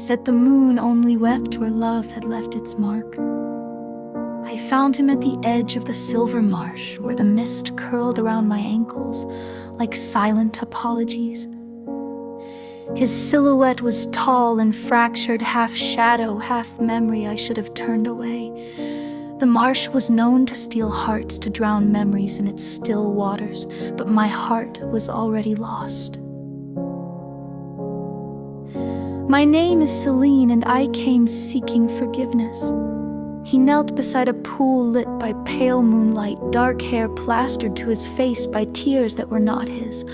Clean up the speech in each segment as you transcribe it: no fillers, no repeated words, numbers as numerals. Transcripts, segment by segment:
said the moon only wept where love had left its mark. I found him at the edge of the silver marsh, where the mist curled around my ankles like silent apologies. His silhouette was tall and fractured, half shadow, half memory I should have turned away. The marsh was known to steal hearts, to drown memories in its still waters, but my heart was already lost. My name is Celine, and I came seeking forgiveness. He knelt beside a pool lit by pale moonlight, dark hair plastered to his face by tears that were not his.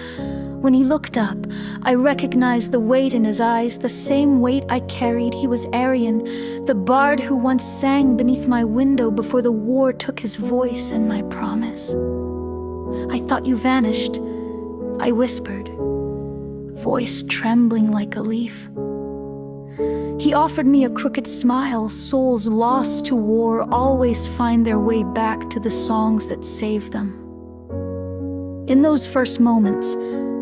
When he looked up, I recognized the weight in his eyes, the same weight I carried. He was Arian, the bard who once sang beneath my window before the war took his voice and my promise. "I thought you vanished," I whispered, voice trembling like a leaf. He offered me a crooked smile. Souls lost to war always find their way back to the songs that save them. In those first moments,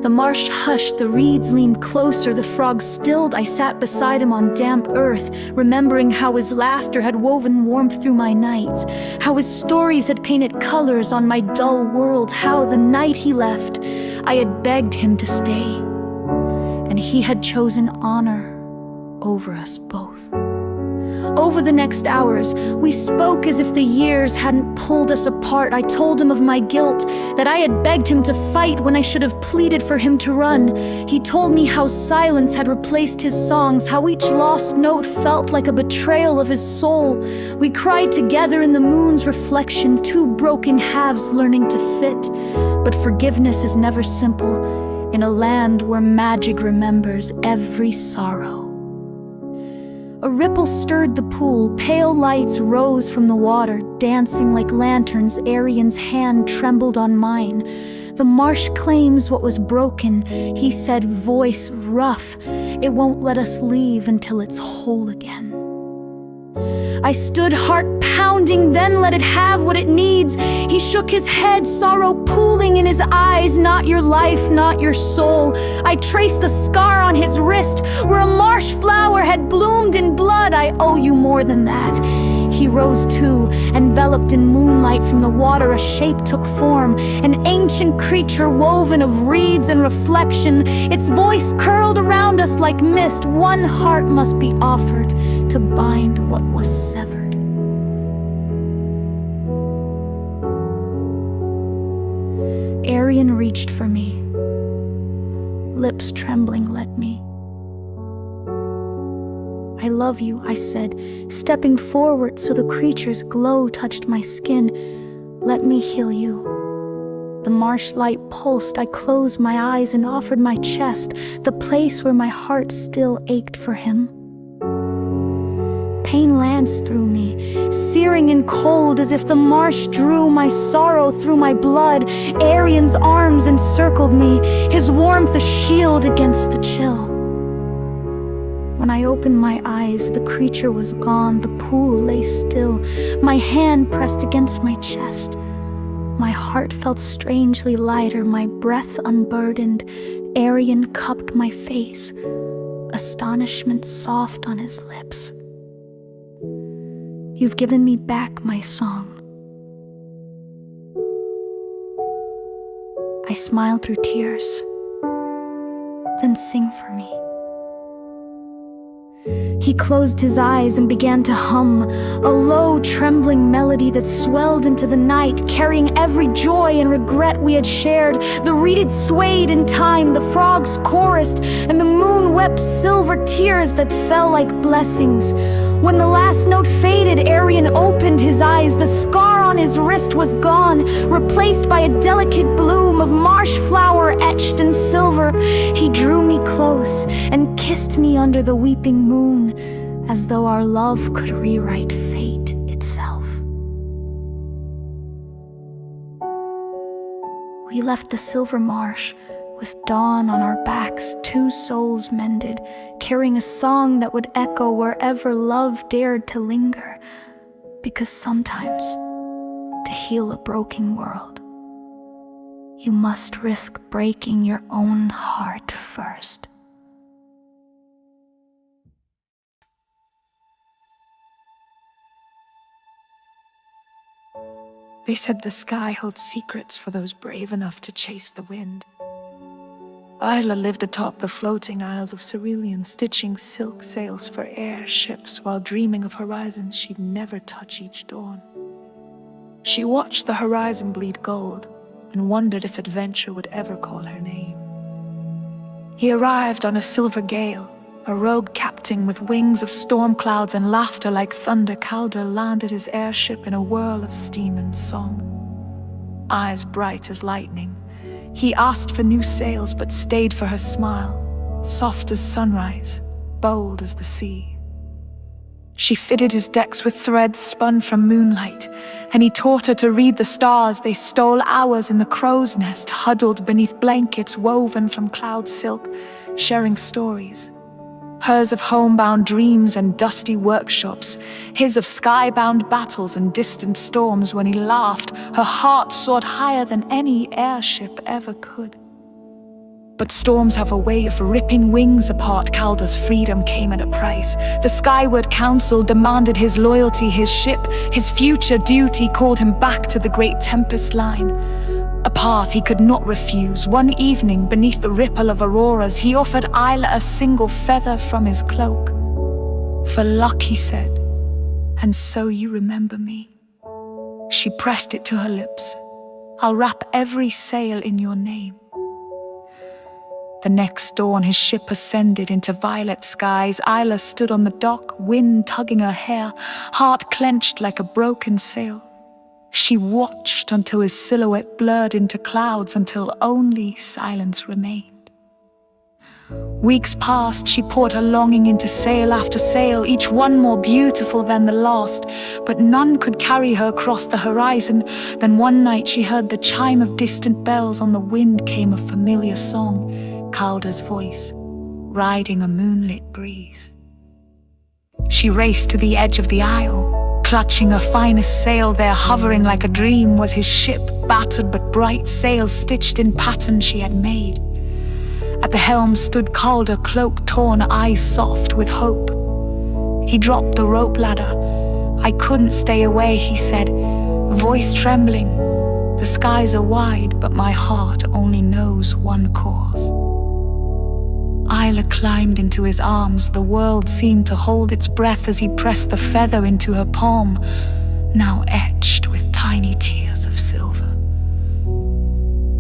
the marsh hushed, the reeds leaned closer, the frogs stilled. I sat beside him on damp earth, remembering how his laughter had woven warmth through my nights, how his stories had painted colors on my dull world, how the night he left, I had begged him to stay, and he had chosen honor over us both. Over the next hours, we spoke as if the years hadn't pulled us apart. I told him of my guilt, that I had begged him to fight when I should have pleaded for him to run. He told me how silence had replaced his songs, how each lost note felt like a betrayal of his soul. We cried together in the moon's reflection, two broken halves learning to fit. But forgiveness is never simple in a land where magic remembers every sorrow. A ripple stirred the pool, pale lights rose from the water, dancing like lanterns. Arian's hand trembled on mine. "The marsh claims what was broken," he said, voice rough. "It won't let us leave until it's whole again." I stood, heart pounding, then let it have what it needs. He shook his head, sorrow pooling in his eyes. "Not your life, not your soul." I traced the scar on his wrist, where a marsh flower had bloomed in blood. "I owe you more than that." He rose too, enveloped in moonlight. From the water a shape took form, an ancient creature woven of reeds and reflection. Its voice curled around us like mist. One heart must be offered to bind what was severed. Arian reached for me, lips trembling, "Let me." "I love you," I said, stepping forward so the creature's glow touched my skin. "Let me heal you." The marsh light pulsed. I closed my eyes and offered my chest, the place where my heart still ached for him. Pain lanced through me, searing and cold, as if the marsh drew my sorrow through my blood. Arian's arms encircled me, his warmth a shield against the chill. When I opened my eyes, the creature was gone. The pool lay still, my hand pressed against my chest. My heart felt strangely lighter, my breath unburdened. Arian cupped my face, astonishment soft on his lips. "You've given me back my song." I smiled through tears. "Then sing for me." He closed his eyes and began to hum, a low, trembling melody that swelled into the night, carrying every joy and regret we had shared. The reeded swayed in time, the frogs chorused, and the moon wept silver tears that fell like blessings. When the last note faded, Arian opened his eyes. The scar on his wrist was gone, replaced by a delicate bloom of marsh flower etched in silver. He drew me close and kissed me under the weeping moon, as though our love could rewrite fate itself. We left the silver marsh, with dawn on our backs, two souls mended, carrying a song that would echo wherever love dared to linger. Because sometimes, to heal a broken world, you must risk breaking your own heart first. They said the sky held secrets for those brave enough to chase the wind. Isla lived atop the floating isles of Cerulean, stitching silk sails for airships while dreaming of horizons she'd never touch each dawn. She watched the horizon bleed gold and wondered if adventure would ever call her name. He arrived on a silver gale, a rogue captain with wings of storm clouds and laughter like thunder. Calder landed his airship in a whirl of steam and song. Eyes bright as lightning, he asked for new sails but stayed for her smile, soft as sunrise, bold as the sea. She fitted his decks with threads spun from moonlight, and he taught her to read the stars. They stole hours in the crow's nest, huddled beneath blankets woven from cloud silk, sharing stories. Hers of homebound dreams and dusty workshops, his of skybound battles and distant storms. When he laughed, her heart soared higher than any airship ever could. But storms have a way of ripping wings apart. Calder's freedom came at a price. The Skyward Council demanded his loyalty, his ship, his future. Duty called him back to the great Tempest line, a path he could not refuse. One evening, beneath the ripple of auroras, he offered Isla a single feather from his cloak. "For luck," he said, "and so you remember me." She pressed it to her lips. "I'll wrap every sail in your name." The next dawn his ship ascended into violet skies. Isla stood on the dock, wind tugging her hair, heart clenched like a broken sail. She watched until his silhouette blurred into clouds, until only silence remained. Weeks passed, she poured her longing into sail after sail, each one more beautiful than the last, but none could carry her across the horizon. Then one night she heard the chime of distant bells. On the wind came a familiar song, Calder's voice, riding a moonlit breeze. She raced to the edge of the isle, clutching her finest sail. There, hovering like a dream, was his ship, battered but bright, sails stitched in patterns she had made. At the helm stood Calder, cloak torn, eyes soft with hope. He dropped the rope ladder. "I couldn't stay away," he said, voice trembling. "The skies are wide, but my heart only knows one course." Isla climbed into his arms. The world seemed to hold its breath as he pressed the feather into her palm, now etched with tiny tears of silver.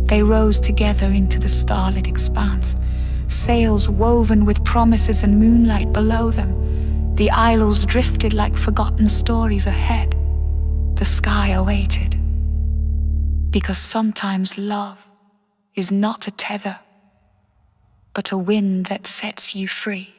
They rose together into the starlit expanse, sails woven with promises and moonlight below them. The isles drifted like forgotten stories ahead. The sky awaited, because sometimes love is not a tether, but a wind that sets you free.